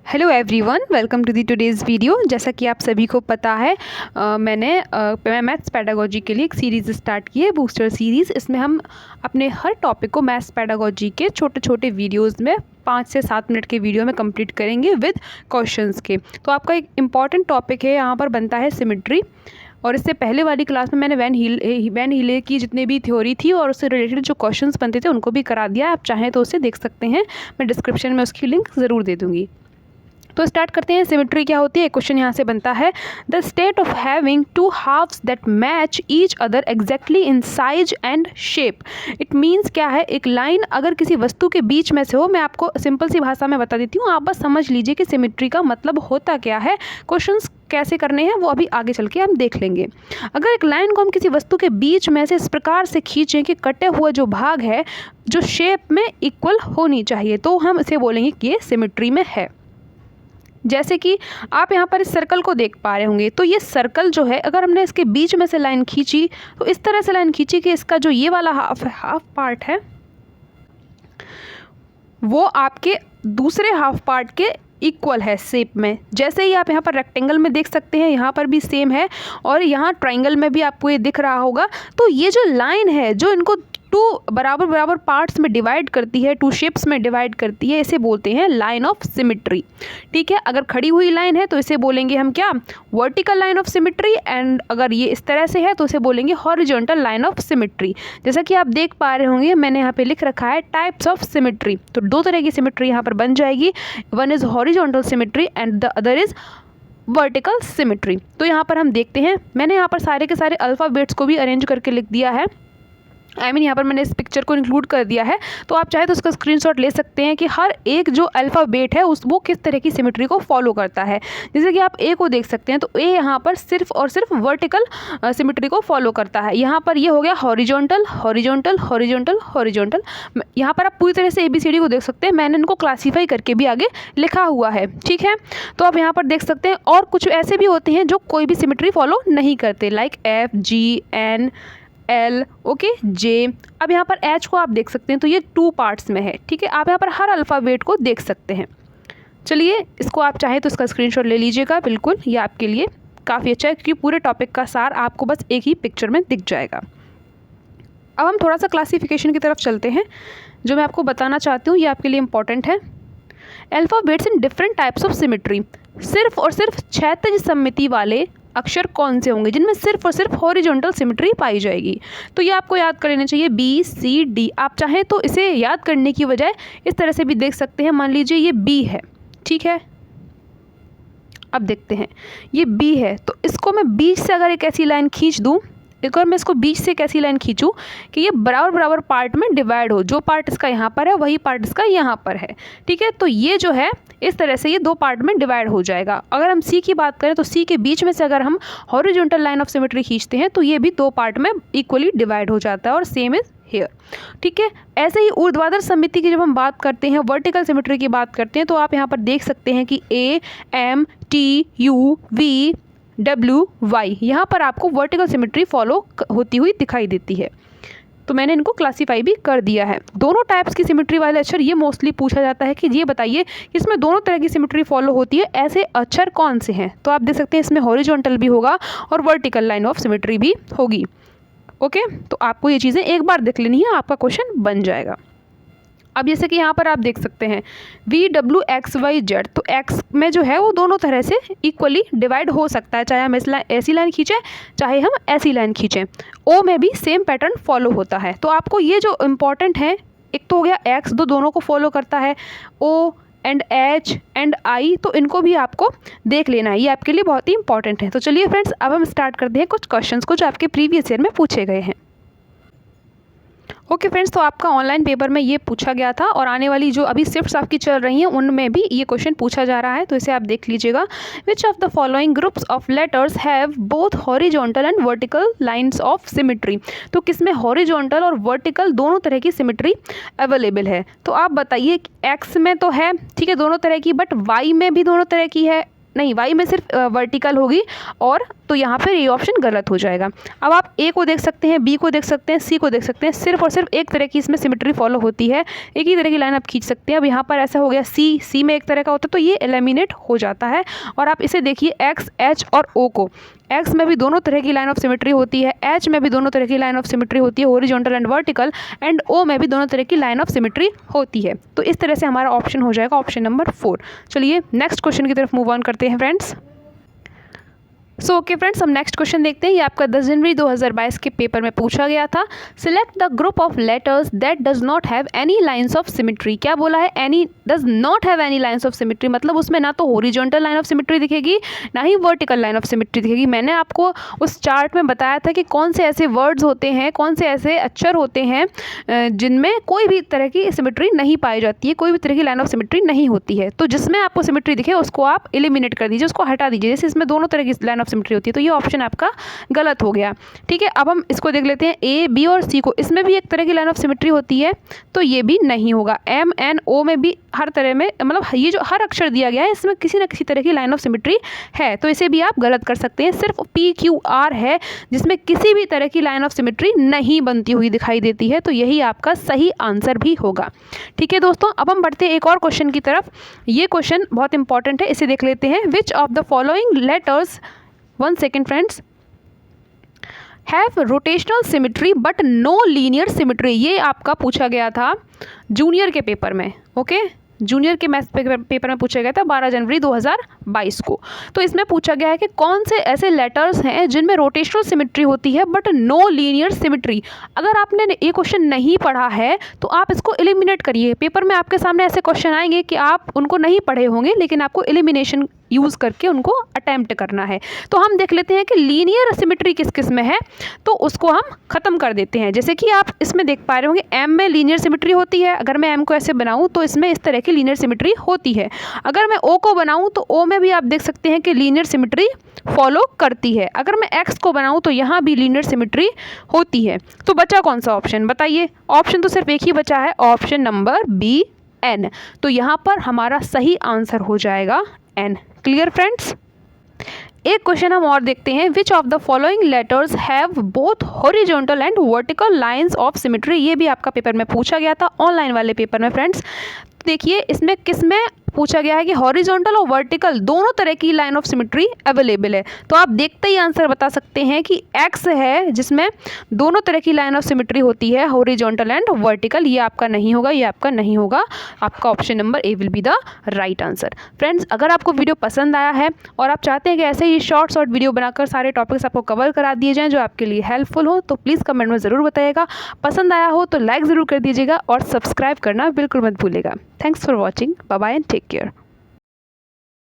Hello everyone, welcome to the today's video. जैसा कि आप सभी को पता है मैं मैथ्स पेडागोजी के लिए एक सीरीज़ स्टार्ट की है, बूस्टर सीरीज़। इसमें हम अपने हर टॉपिक को मैथ्स पेडागोजी के छोटे छोटे वीडियोस में 5 से 7 मिनट के वीडियो में कंप्लीट करेंगे विद क्वेश्चंस के। तो आपका एक इम्पॉर्टेंट टॉपिक है यहाँ पर बनता है सिमेट्री। और इससे पहले वाली क्लास में मैंने वैन हीले की जितनी भी थ्योरी थी और उससे रिलेटेड जो क्वेश्चंस बनते थे उनको भी करा दिया। आप चाहें तो उसे देख सकते हैं, मैं डिस्क्रिप्शन में उसकी लिंक ज़रूर दे दूँगी। तो स्टार्ट करते हैं। सिमेट्री क्या होती है? क्वेश्चन यहाँ से बनता है, the state of having two halves that match each other exactly in size and shape. It means क्या है, एक लाइन अगर किसी वस्तु के बीच में से हो, मैं आपको सिंपल सी भाषा में बता देती हूँ, आप बस समझ लीजिए कि सिमेट्री का मतलब होता क्या है। क्वेश्चंस कैसे करने हैं वो अभी आगे चल के हम देख लेंगे। अगर एक लाइन को हम किसी वस्तु के बीच में से इस प्रकार से खींचें कि कटे हुआ जो भाग है जो शेप में इक्वल होनी चाहिए, तो हम इसे बोलेंगे कि ये सिमेट्री में है। जैसे कि आप यहाँ पर इस सर्कल को देख पा रहे होंगे, तो ये सर्कल जो है, अगर हमने इसके बीच में से लाइन खींची तो इस तरह से लाइन खींची कि इसका जो ये वाला हाफ पार्ट है वो आपके दूसरे हाफ पार्ट के इक्वल है शेप में। जैसे ही आप यहाँ पर रेक्टेंगल में देख सकते हैं, यहाँ पर भी सेम है, और यहाँ ट्रायंगल में भी आपको ये दिख रहा होगा। तो ये जो लाइन है जो इनको टू बराबर बराबर पार्ट्स में डिवाइड करती है, टू शेप्स में डिवाइड करती है, इसे बोलते हैं लाइन ऑफ सिमेट्री। ठीक है, अगर खड़ी हुई लाइन है तो इसे बोलेंगे हम क्या, vertical line of symmetry. And अगर ये इस तरह से है तो इसे बोलेंगे हॉरिजॉन्टल लाइन ऑफ सिमेट्री। जैसा कि आप देख पा रहे होंगे, मैंने यहाँ पे लिख रखा है टाइप्स ऑफ सिमेट्री। तो दो तरह की सिमेट्री यहाँ पर बन जाएगी, one is horizontal symmetry and the other is vertical symmetry. तो यहाँ पर हम देखते हैं, मैंने यहाँ पर सारे के सारे अल्फ़ाबेट्स को भी अरेंज करके लिख दिया है। यहाँ पर मैंने इस पिक्चर को इंक्लूड कर दिया है, तो आप चाहे तो उसका स्क्रीनशॉट ले सकते हैं कि हर एक जो अल्फ़ाबेट है वो किस तरह की सिमेट्री को फॉलो करता है। जैसे कि आप ए को देख सकते हैं, तो ए यहाँ पर सिर्फ और सिर्फ वर्टिकल सिमेट्री को फॉलो करता है। यहाँ पर ये हो गया हॉरिजॉन्टल हॉरिजॉन्टल हॉरिजॉन्टल हॉरिजॉन्टल। यहाँ पर आप पूरी तरह से ABCD को देख सकते हैं, मैंने इनको क्लासीफाई करके भी आगे लिखा हुआ है। ठीक है, तो आप यहाँ पर देख सकते हैं। और कुछ ऐसे भी होते हैं जो कोई भी सिमेट्री फॉलो नहीं करते, like FG N L okay J। अब यहाँ पर H को आप देख सकते हैं, तो ये 2 पार्ट्स में है। ठीक है, आप यहाँ पर हर अल्फ़ाबेट को देख सकते हैं। चलिए, इसको आप चाहें तो इसका स्क्रीनशॉट ले लीजिएगा, बिल्कुल ये आपके लिए काफ़ी अच्छा है, क्योंकि पूरे टॉपिक का सार आपको बस एक ही पिक्चर में दिख जाएगा। अब हम थोड़ा सा क्लासिफिकेशन की तरफ चलते हैं। जो मैं आपको बताना चाहती हूँ ये आपके लिए इंपॉर्टेंट है। Alphabets in different types of symmetry. सिर्फ और सिर्फ क्षैतिज सममिति वाले अक्षर कौन से होंगे जिनमें सिर्फ और सिर्फ हॉरिजॉन्टल सिमेट्री पाई जाएगी? तो ये आपको याद कर लेना चाहिए, BCD। आप चाहें तो इसे याद करने की बजाय इस तरह से भी देख सकते हैं। मान लीजिए ये B है, ठीक है, अब देखते हैं ये B है, तो इसको मैं बीच से अगर एक ऐसी लाइन खींच दूँ, एक और मैं इसको बीच से एक ऐसी लाइन खींचूँ कि ये बराबर बराबर पार्ट में डिवाइड हो, जो पार्ट इसका यहाँ पर है वही पार्ट इसका यहाँ पर है। ठीक है, तो ये जो है इस तरह से ये 2 पार्ट में डिवाइड हो जाएगा। अगर हम C की बात करें तो C के बीच में से अगर हम हॉरिजॉन्टल लाइन ऑफ सिमेट्री खींचते हैं तो ये भी 2 पार्ट में इक्वली डिवाइड हो जाता है, और सेम इज हेयर। ठीक है, ऐसे ही ऊर्ध्वाधर सममिति की जब हम बात करते हैं, वर्टिकल सिमेट्री की बात करते हैं, तो आप यहाँ पर देख सकते हैं कि A M T U V W Y, यहाँ पर आपको वर्टिकल सिमेट्री फॉलो होती हुई दिखाई देती है। तो मैंने इनको क्लासीफाई भी कर दिया है। दोनों टाइप्स की सिमेट्री वाले अक्षर, ये मोस्टली पूछा जाता है कि ये बताइए कि इसमें दोनों तरह की सिमेट्री फॉलो होती है, ऐसे अक्षर कौन से हैं? तो आप देख सकते हैं इसमें हॉरिजॉन्टल भी होगा और वर्टिकल लाइन ऑफ सिमेट्री भी होगी। ओके, तो आपको ये चीज़ें एक बार देख लेनी है, आपका क्वेश्चन बन जाएगा। अब जैसे कि यहाँ पर आप देख सकते हैं VWXYZ, तो X में जो है वो दोनों तरह से इक्वली डिवाइड हो सकता है, चाहे हम ऐसी लाइन खींचें चाहे हम ऐसी लाइन खींचें। O में भी सेम पैटर्न फॉलो होता है। तो आपको ये जो इम्पॉर्टेंट है, एक तो हो गया X, दोनों को फॉलो करता है, O and H and I, तो इनको भी आपको देख लेना है, ये आपके लिए बहुत ही इंपॉर्टेंट है। तो चलिए फ्रेंड्स, अब हम स्टार्ट करते हैं कुछ क्वेश्चंस को जो आपके प्रीवियस ईयर में पूछे गए हैं। ओके फ्रेंड्स, तो आपका ऑनलाइन पेपर में ये पूछा गया था, और आने वाली जो अभी शिफ्ट्स आपकी चल रही हैं उनमें भी ये क्वेश्चन पूछा जा रहा है, तो इसे आप देख लीजिएगा। विच of the following groups of letters have both horizontal and vertical lines of symmetry. तो किसमें हॉरिजॉन्टल और वर्टिकल दोनों तरह की सिमेट्री अवेलेबल है? तो आप बताइए, एक्स में तो है, ठीक है, दोनों तरह की, बट वाई में भी दोनों तरह की है, नहीं, वाई में सिर्फ वर्टिकल होगी, और तो यहाँ पर ये ऑप्शन गलत हो जाएगा। अब आप ए को देख सकते हैं, बी को देख सकते हैं, सी को देख सकते हैं, सिर्फ और सिर्फ एक तरह की इसमें सिमेट्री फॉलो होती है, एक ही तरह की लाइन आप खींच सकते हैं। अब यहाँ पर ऐसा हो गया सी में एक तरह का होता है, तो ये एलिमिनेट हो जाता है। और आप इसे देखिए एक्स, एच और ओ को, एक्स में भी दोनों तरह की लाइन ऑफ सिमेट्री होती है, एच में भी दोनों तरह की लाइन ऑफ सिमेट्री होती है, हॉरिजॉन्टल एंड वर्टिकल, एंड ओ में भी दोनों तरह की लाइन ऑफ सिमेट्री होती है। तो इस तरह से हमारा ऑप्शन हो जाएगा ऑप्शन नंबर 4। चलिए नेक्स्ट क्वेश्चन की तरफ मूव ऑन करते हैं फ्रेंड्स। सो ओके फ्रेंड्स, हम नेक्स्ट क्वेश्चन देखते हैं। ये आपका 10 जनवरी 2022 के पेपर में पूछा गया था। Select the group of letters that does not have any lines of symmetry. क्या बोला है? Any does not have any lines of symmetry, मतलब उसमें ना तो हॉरिजॉन्टल लाइन ऑफ सिमेट्री दिखेगी, ना ही वर्टिकल लाइन ऑफ सिमेट्री दिखेगी। मैंने आपको उस चार्ट में बताया था कि कौन से ऐसे वर्ड्स होते हैं, कौन से ऐसे अक्षर होते हैं जिनमें कोई भी तरह की सिमेट्री नहीं पाई जाती है, कोई भी तरह की लाइन ऑफ सिमेट्री नहीं होती है। तो जिसमें आपको सिमेट्री दिखे उसको आप एलिमिनेट कर दीजिए, उसको हटा दीजिए। जैसे इसमें दोनों तरह की लाइन ऑफ सिमेट्री होती है, तो ये ऑप्शन आपका गलत हो गया। ठीक है, अब हम इसको देख लेते हैं ए, बी और सी को। इसमें भी एक तरह की लाइन ऑफ सिमेट्री होती है, तो ये भी नहीं होगा। एम, एन, ओ में भी हर तरह में, मतलब ये जो हर अक्षर दिया गया है इसमें किसी न किसी तरह की लाइन ऑफ सिमेट्री है, तो इसे भी आप गलत कर सकते हैं। सिर्फ पी, क्यू, आर है जिसमें किसी भी तरह की लाइन ऑफ सिमेट्री नहीं बनती हुई दिखाई देती है, तो यही आपका सही आंसर भी होगा। ठीक है दोस्तों, अब हम बढ़ते हैं एक और क्वेश्चन की तरफ। ये क्वेश्चन बहुत इंपॉर्टेंट है, इसे देख लेते हैं। Which of the following letters, 1 second friends, have rotational symmetry but no linear symmetry. ये आपका पूछा गया था जूनियर के पेपर में। ओके, जूनियर के मैथ्स पेपर में पूछा गया था 12 जनवरी 2022 को। तो इसमें पूछा गया है कि कौन से ऐसे लेटर्स हैं जिनमें रोटेशनल सिमेट्री होती है बट नो लीनियर सिमेट्री। अगर आपने ये क्वेश्चन नहीं पढ़ा है तो आप इसको एलिमिनेट करिए। पेपर में आपके सामने ऐसे क्वेश्चन आएंगे कि आप उनको नहीं पढ़े होंगे, लेकिन आपको एलिमिनेशन यूज़ करके उनको अटैम्प्ट करना है। तो हम देख लेते हैं कि लीनियर सिमेट्री किस किस में है, तो उसको हम ख़त्म कर देते हैं। जैसे कि आप इसमें देख पा रहे होंगे एम में लीनियर सिमेट्री होती है। अगर मैं एम को ऐसे बनाऊं तो इसमें इस तरह की लीनियर सिमेट्री होती है। अगर मैं ओ को बनाऊं तो ओ में भी आप देख सकते हैं कि लीनियर सिमेट्री फॉलो करती है। अगर मैं एक्स को बनाऊं तो यहाँ भी लीनियर सिमेट्री होती है। तो बचा कौन सा ऑप्शन बताइए? ऑप्शन तो सिर्फ एक ही बचा है, ऑप्शन नंबर बी, एन। तो यहाँ पर हमारा सही आंसर हो जाएगा एन। Clear friends? एक क्वेश्चन हम और देखते हैं। Which of the following letters have both horizontal and vertical lines of symmetry. ये भी आपका पेपर में पूछा गया था, ऑनलाइन वाले पेपर में फ्रेंड्स। देखिए इसमें किस में पूछा गया है कि हॉरिजॉन्टल और वर्टिकल दोनों तरह की लाइन ऑफ सिमेट्री अवेलेबल है। तो आप देखते ही आंसर बता सकते हैं कि एक्स है जिसमें दोनों तरह की लाइन ऑफ सिमेट्री होती है, हॉरिजॉन्टल एंड वर्टिकल। ये आपका नहीं होगा, ये आपका नहीं होगा। आपका option number A will be the right answer. Friends, अगर आपको वीडियो पसंद आया है और आप चाहते हैं कि ऐसे ही शॉर्ट वीडियो बनाकर सारे टॉपिक्स आपको कवर करा दिए जाएँ जो आपके लिए हेल्पफुल हो, तो प्लीज़ कमेंट में ज़रूर बताइएगा। पसंद आया हो तो लाइक ज़रूर कर दीजिएगा और सब्सक्राइब करना बिल्कुल मत भूलिएगा। Thanks for watching, bye bye and take care.